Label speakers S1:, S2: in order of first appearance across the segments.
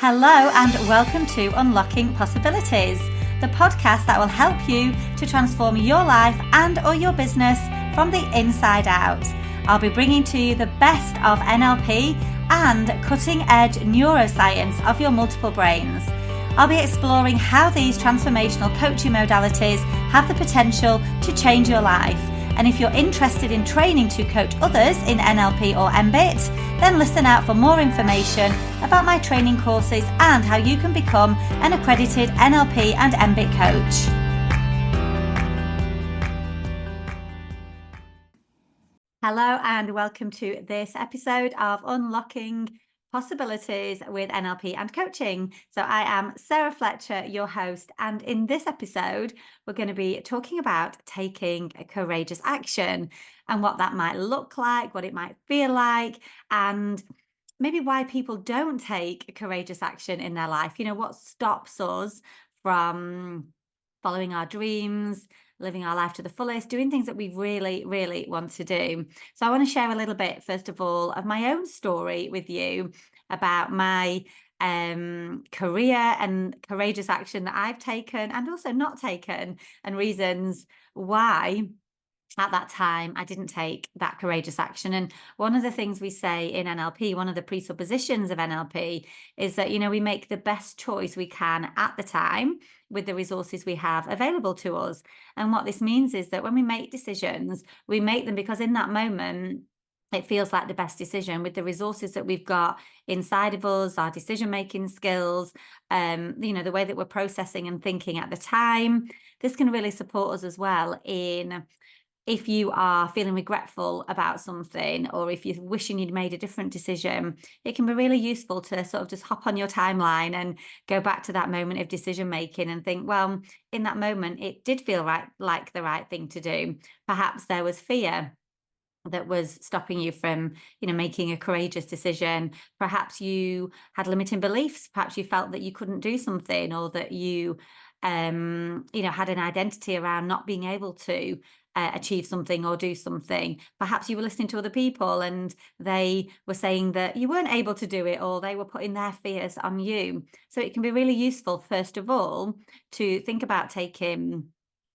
S1: Hello and welcome to Unlocking Possibilities, the podcast that will help you to transform your life and or your business from the inside out. I'll be bringing to you the best of NLP and cutting-edge neuroscience of your multiple brains. I'll be exploring how these transformational coaching modalities have the potential to change your life. And if you're interested in training to coach others in NLP or MBIT, then listen out for more information about my training courses and how you can become an accredited NLP and MBIT coach. Hello and welcome to this episode of Unlocking Possibilities with NLP and Coaching. So I am Sarah Fletcher, your host, and in this episode, we're going to be talking about taking courageous action and what that might look like, what it might feel like, and maybe why people don't take courageous action in their life. You know, what stops us from following our dreams, living our life to the fullest, doing things that we really, really want to do. So I want to share a little bit, first of all, of my own story with you about my career and courageous action that I've taken and also not taken, and reasons why at that time I didn't take that courageous action. And one of the things we say in NLP, one of the presuppositions of NLP, is that, you know, we make the best choice we can at the time with the resources we have available to us. And what this means is that when we make decisions, we make them because in that moment it feels like the best decision with the resources that we've got inside of us, our decision-making skills, you know, the way that we're processing and thinking at the time. This can really support us as well in if you are feeling regretful about something, or if you're wishing you'd made a different decision, it can be really useful to sort of just hop on your timeline and go back to that moment of decision making and think, well, in that moment, it did feel like the right thing to do. Perhaps there was fear that was stopping you from, you know, making a courageous decision. Perhaps you had limiting beliefs. Perhaps you felt that you couldn't do something, or that you had an identity around not being able to achieve something or do something. Perhaps you were listening to other people and they were saying that you weren't able to do it, or they were putting their fears on you. So it can be really useful, first of all, to think about taking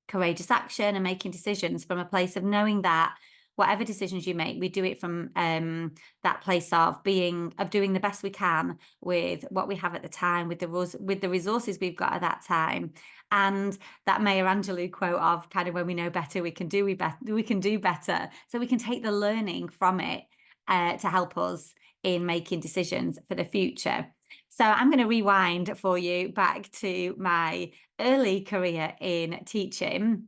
S1: courageous action and making decisions from a place of knowing that whatever decisions you make, we do it from that place of doing the best we can with what we have at the time, with the resources we've got at that time. And that Maya Angelou quote of kind of, when we know better, we can do better. So we can take the learning from it to help us in making decisions for the future. So I'm going to rewind for you back to my early career in teaching.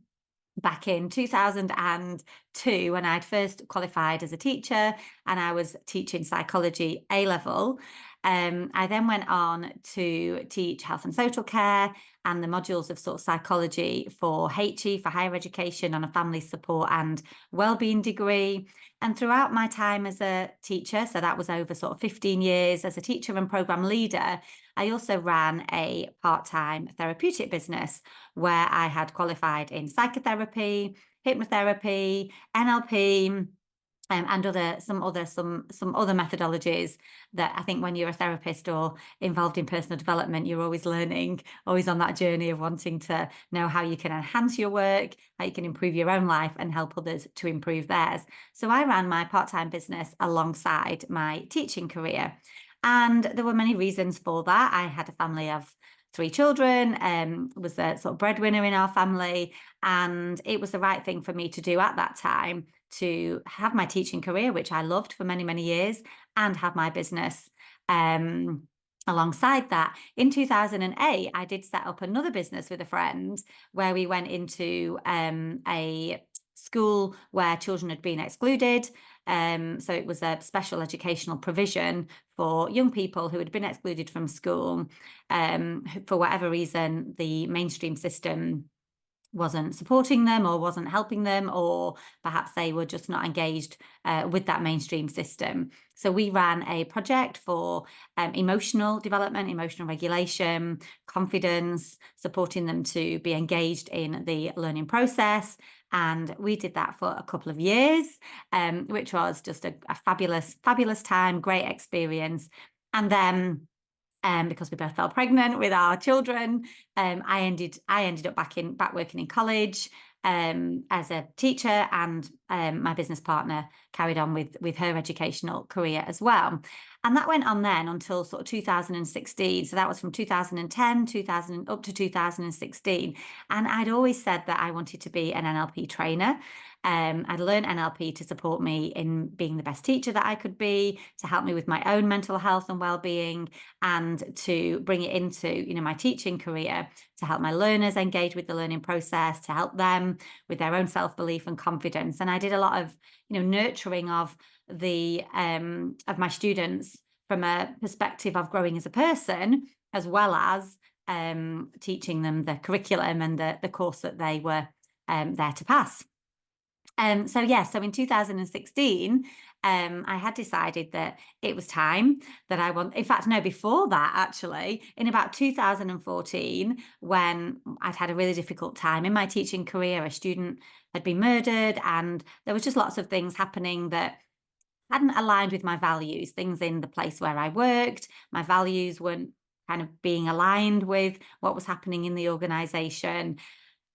S1: Back in 2002, when I'd first qualified as a teacher and I was teaching psychology A-level. I then went on to teach health and social care and the modules of sort of psychology for HE, for higher education, on a family support and wellbeing degree. And throughout my time as a teacher, so that was over sort of 15 years as a teacher and program leader, I also ran a part-time therapeutic business where I had qualified in psychotherapy, hypnotherapy, NLP, and some other methodologies that I think when you're a therapist or involved in personal development, you're always learning, always on that journey of wanting to know how you can enhance your work, how you can improve your own life and help others to improve theirs. So I ran my part-time business alongside my teaching career. And there were many reasons for that. I had a family of 3 children, was the sort of breadwinner in our family, and it was the right thing for me to do at that time, to have my teaching career, which I loved for many, many years, and have my business alongside that. In 2008, I did set up another business with a friend where we went into a school where children had been excluded. So it was a special educational provision for young people who had been excluded from school. For whatever reason, the mainstream system wasn't supporting them or wasn't helping them, or perhaps they were just not engaged with that mainstream system. So we ran a project for emotional development, emotional regulation, confidence, supporting them to be engaged in the learning process. And we did that for a couple of years, which was just a fabulous, fabulous time, great experience. And then because we both fell pregnant with our children. I ended up back working in college as a teacher, and my business partner carried on with her educational career as well. And that went on then until sort of 2016. So that was from 2010, 2000 up to 2016. And I'd always said that I wanted to be an NLP trainer. I'd learned NLP to support me in being the best teacher that I could be, to help me with my own mental health and well-being, and to bring it into, my teaching career, to help my learners engage with the learning process, to help them with their own self-belief and confidence. And I did a lot of, nurturing of of my students from a perspective of growing as a person, as well as teaching them the curriculum and the course that they were there to pass. So in 2016, I had decided that it was time that in fact, no, before that, actually, in about 2014, when I'd had a really difficult time in my teaching career, a student had been murdered, and there was just lots of things happening that hadn't aligned with my values, things in the place where I worked. My values weren't kind of being aligned with what was happening in the organization.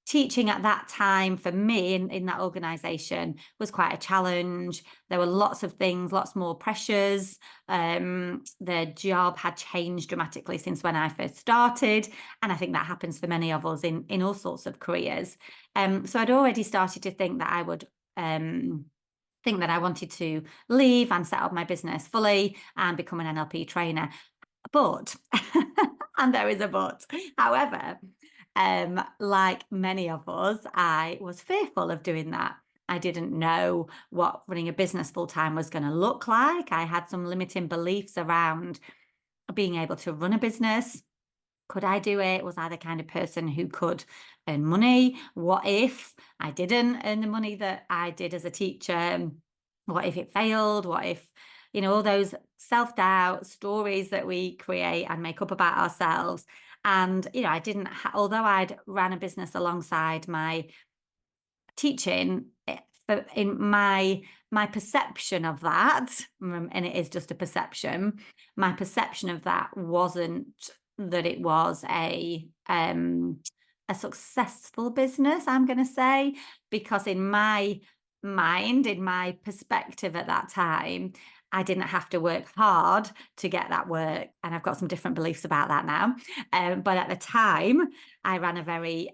S1: Teaching at that time for me in that organization was quite a challenge. There were lots of things, lots more pressures. The job had changed dramatically since when I first started, and I think that happens for many of us in all sorts of careers. So I'd already started to think that I would think that I wanted to leave and set up my business fully and become an NLP trainer. But, and there is a but, however, like many of us, I was fearful of doing that. I didn't know what running a business full time was going to look like. I had some limiting beliefs around being able to run a business. Could I do it? Was I the kind of person who could earn money? What if I didn't earn the money that I did as a teacher? What if it failed? What if, all those self-doubt stories that we create and make up about ourselves? And, I didn't, although I'd ran a business alongside my teaching, in my perception of that, and it is just a perception, my perception of that wasn't that it was a successful business, I'm going to say, because in my mind, in my perspective at that time, I didn't have to work hard to get that work. And I've got some different beliefs about that now. But at the time, I ran a very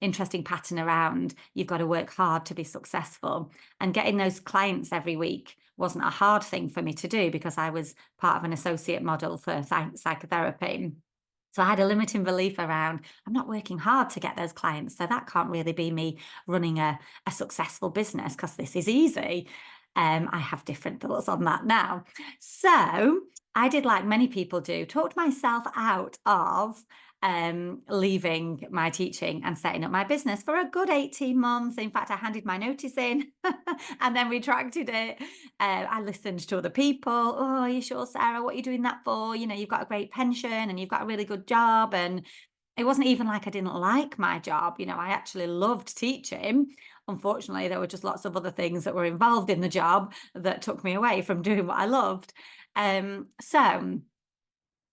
S1: interesting pattern around you've got to work hard to be successful. And getting those clients every week wasn't a hard thing for me to do because I was part of an associate model for psychotherapy. So I had a limiting belief around, I'm not working hard to get those clients. So that can't really be me running a successful business because this is easy. I have different thoughts on that now. So I did, like many people do, talked myself out of leaving my teaching and setting up my business for a good 18 months. In fact, I handed my notice in and then retracted it. I listened to other people. Oh, are you sure, Sarah? What are you doing that for? You've got a great pension and you've got a really good job. And it wasn't even like I didn't like my job. I actually loved teaching. Unfortunately, there were just lots of other things that were involved in the job that took me away from doing what I loved. So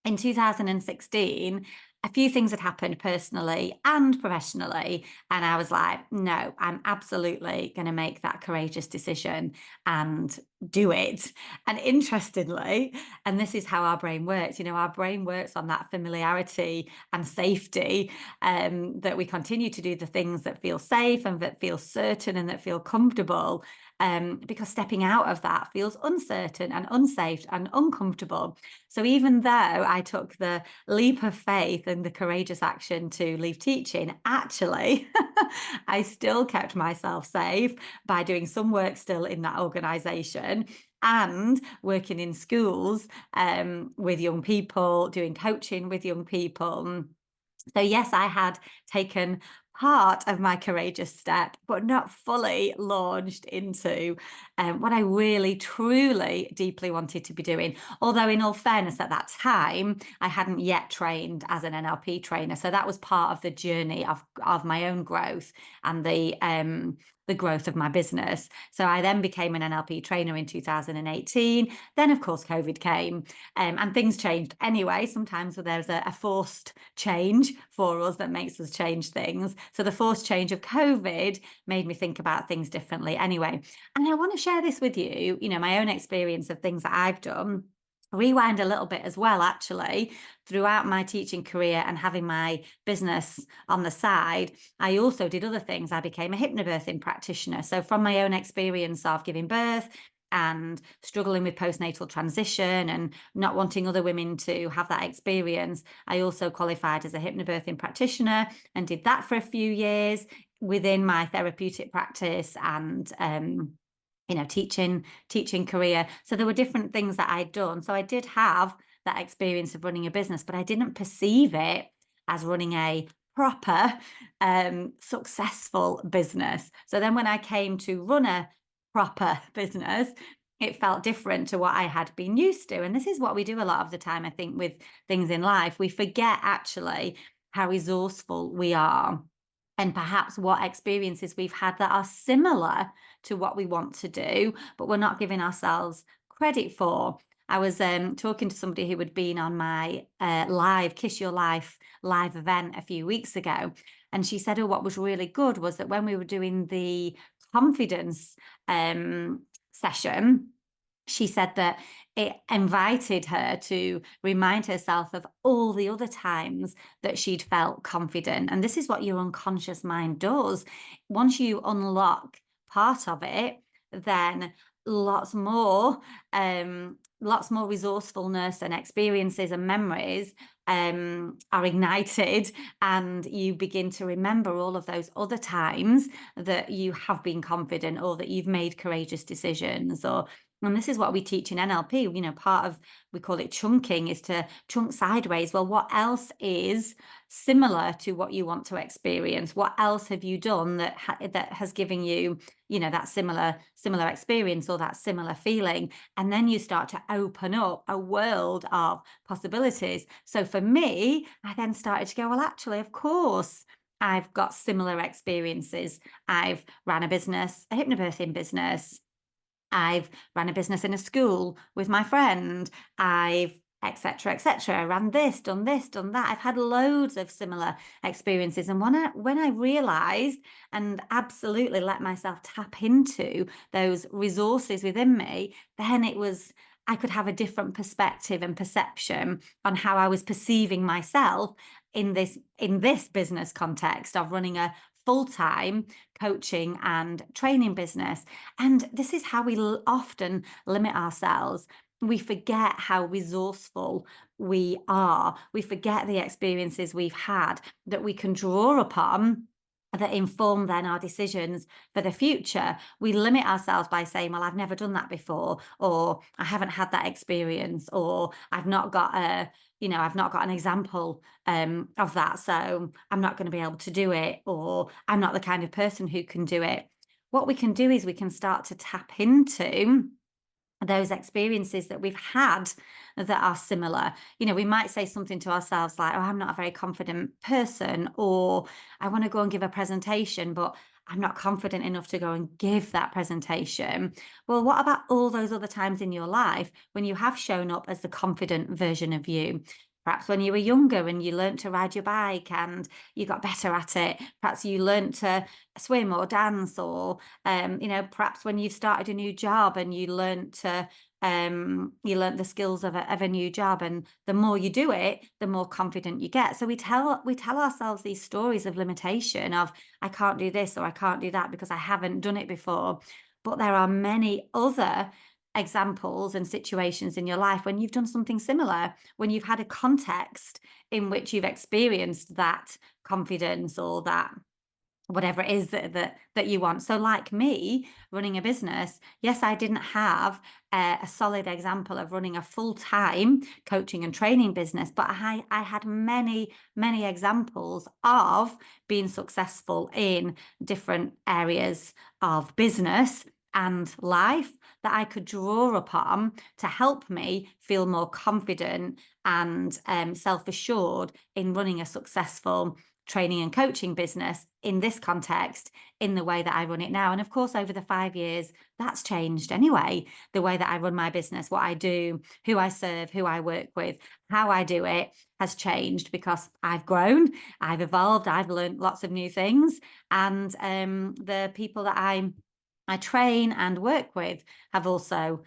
S1: in 2016, a few things had happened personally and professionally. And I was like, no, I'm absolutely going to make that courageous decision and do it. And interestingly, and this is how our brain works, our brain works on that familiarity and safety, that we continue to do the things that feel safe and that feel certain and that feel comfortable. Because stepping out of that feels uncertain and unsafe and uncomfortable. So even though I took the leap of faith and the courageous action to leave teaching, actually, I still kept myself safe by doing some work still in that organisation and working in schools with young people, doing coaching with young people. So yes, I had taken part of my courageous step, but not fully launched into what I really, truly, deeply wanted to be doing. Although in all fairness, at that time, I hadn't yet trained as an NLP trainer. So that was part of the journey of my own growth and the the growth of my business. So I then became an NLP trainer in 2018. Then, of course, COVID came, and things changed anyway. Sometimes there's a forced change for us that makes us change things. So the forced change of COVID made me think about things differently anyway. And I want to share this with you, my own experience of things that I've done. Rewind a little bit as well, actually, throughout my teaching career and having my business on the side, I also did other things. I became a hypnobirthing practitioner. So from my own experience of giving birth and struggling with postnatal transition and not wanting other women to have that experience, I also qualified as a hypnobirthing practitioner and did that for a few years within my therapeutic practice and teaching career. So there were different things that I'd done. So I did have that experience of running a business, but I didn't perceive it as running a proper successful business. So then when I came to run a proper business, it felt different to what I had been used to. And this is what we do a lot of the time, I think, with things in life. We forget actually how resourceful we are and perhaps what experiences we've had that are similar to what we want to do, but we're not giving ourselves credit for. I was talking to somebody who had been on my live Kiss Your Life live event a few weeks ago. And she said, oh, what was really good was that when we were doing the confidence session, she said that it invited her to remind herself of all the other times that she'd felt confident. And this is what your unconscious mind does. Once you unlock part of it, then lots more resourcefulness and experiences and memories are ignited, and you begin to remember all of those other times that you have been confident or that you've made courageous decisions. And this is what we teach in NLP. Part of, we call it chunking, is to chunk sideways. Well, what else is similar to what you want to experience? What else have you done that has given you, that similar experience or that similar feeling? And then you start to open up a world of possibilities. So for me, I then started to go, well, actually, of course, I've got similar experiences. I've ran a business, a hypnobirthing business. I've ran a business in a school with my friend. I've etc. Ran this, done that. I've had loads of similar experiences. And when I realized and absolutely let myself tap into those resources within me, then I could have a different perspective and perception on how I was perceiving myself in this business context of running a full-time coaching and training business. And this is how we often limit ourselves. We forget how resourceful we are. We forget the experiences we've had that we can draw upon that inform then our decisions for the future. We limit ourselves by saying, well, I've never done that before, or I haven't had that experience, or I've not got an example of that, so I'm not going to be able to do it, or I'm not the kind of person who can do it. What we can do is we can start to tap into those experiences that we've had that are similar. We might say something to ourselves like, oh, I'm not a very confident person, or I want to go and give a presentation, but I'm not confident enough to go and give that presentation. Well, what about all those other times in your life when you have shown up as the confident version of you? Perhaps when you were younger and you learned to ride your bike and you got better at it. Perhaps you learned to swim or dance, or perhaps when you started a new job and you learned the skills of a new job, and the more you do it, the more confident you get. So we tell ourselves these stories of limitation of, I can't do this or I can't do that because I haven't done it before. But there are many other examples and situations in your life when you've done something similar, when you've had a context in which you've experienced that confidence or that whatever it is that you want. So like me running a business, yes, I didn't have a solid example of running a full-time coaching and training business, but I had many examples of being successful in different areas of business and life that I could draw upon to help me feel more confident and self-assured in running a successful training and coaching business in this context, in the way that I run it now. And of course, over the 5 years, that's changed anyway. The way that I run my business, what I do, who I serve, who I work with, how I do it has changed because I've grown, I've evolved, I've learned lots of new things. And the people that I train and work with have also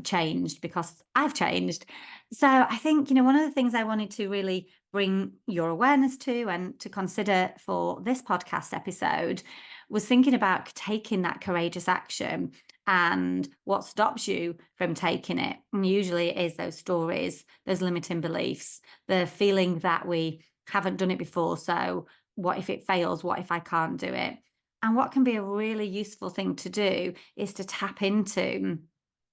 S1: changed because I've changed. So I think, one of the things I wanted to really bring your awareness to and to consider for this podcast episode was thinking about taking that courageous action and what stops you from taking it. And usually it is those stories, those limiting beliefs, the feeling that we haven't done it before. So what if it fails? What if I can't do it? And what can be a really useful thing to do is to tap into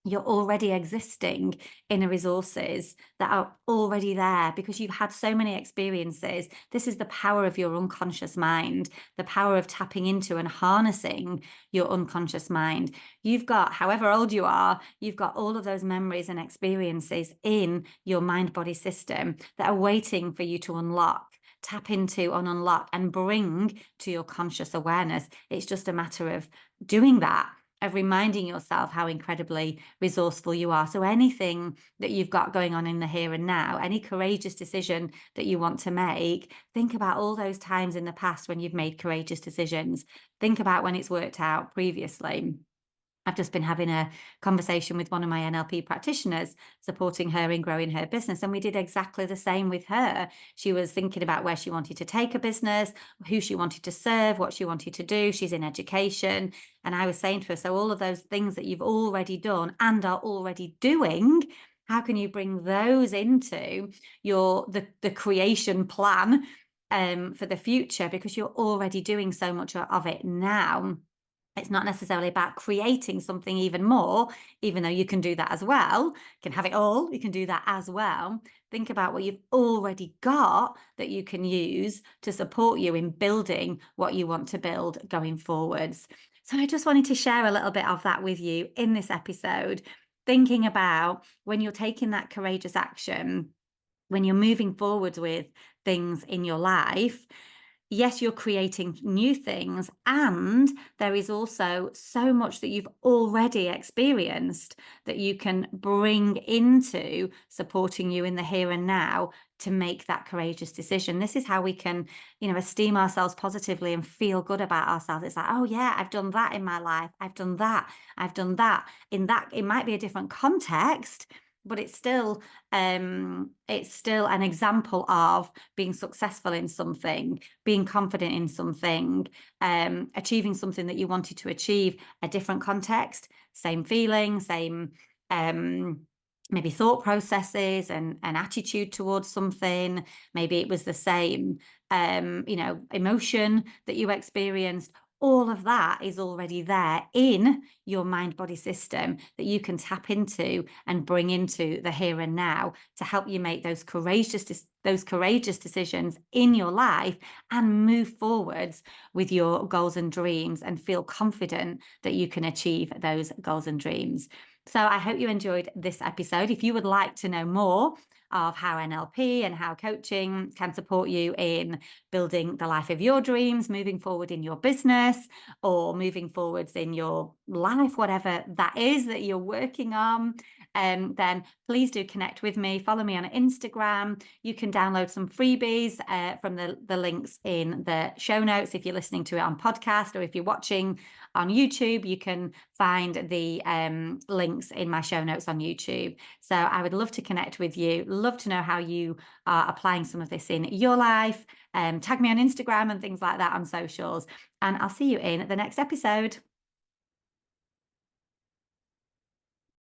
S1: your already existing inner resources that are already there because you've had so many experiences. This is the power of your unconscious mind, the power of tapping into and harnessing your unconscious mind. You've got, however old you are, you've got all of those memories and experiences in your mind-body system that are waiting for you to unlock, tap into and unlock and bring to your conscious awareness. It's just a matter of doing that, of reminding yourself how incredibly resourceful you are. So anything that you've got going on in the here and now, any courageous decision that you want to make, think about all those times in the past when you've made courageous decisions. Think about when it's worked out previously. I've just been having a conversation with one of my NLP practitioners, supporting her in growing her business. And we did exactly the same with her. She was thinking about where she wanted to take a business, who she wanted to serve, what she wanted to do. She's in education. And I was saying to her, so all of those things that you've already done and are already doing, how can you bring those into the creation plan for the future? Because you're already doing so much of it now. It's not necessarily about creating something even more, even though you can do that as well. You can have it all, you can do that as well. Think about what you've already got that you can use to support you in building what you want to build going forwards. So I just wanted to share a little bit of that with you in this episode, thinking about when you're taking that courageous action, when you're moving forward with things in your life. Yes, you're creating new things, and there is also so much that you've already experienced that you can bring into supporting you in the here and now to make that courageous decision. This is how we can, esteem ourselves positively and feel good about ourselves. It's like, oh yeah, I've done that in my life. I've done that. I've done that. It might be a different context, but it's still an example of being successful in something, being confident in something, achieving something that you wanted to achieve. A different context, same feeling, same maybe thought processes and attitude towards something. Maybe it was the same emotion that you experienced. All of that is already there in your mind-body system that you can tap into and bring into the here and now to help you make those courageous decisions in your life and move forwards with your goals and dreams and feel confident that you can achieve those goals and dreams. So I hope you enjoyed this episode. If you would like to know more of how NLP and how coaching can support you in building the life of your dreams, moving forward in your business, or moving forwards in your life, whatever that is that you're working on, then please do connect with me. Follow me on Instagram. You can download some freebies from the links in the show notes if you're listening to it on podcast, or if you're watching on YouTube, you can find the links in my show notes on YouTube. So I would love to connect with you, love to know how you are applying some of this in your life. Tag me on Instagram and things like that on socials, and I'll see you in the next episode.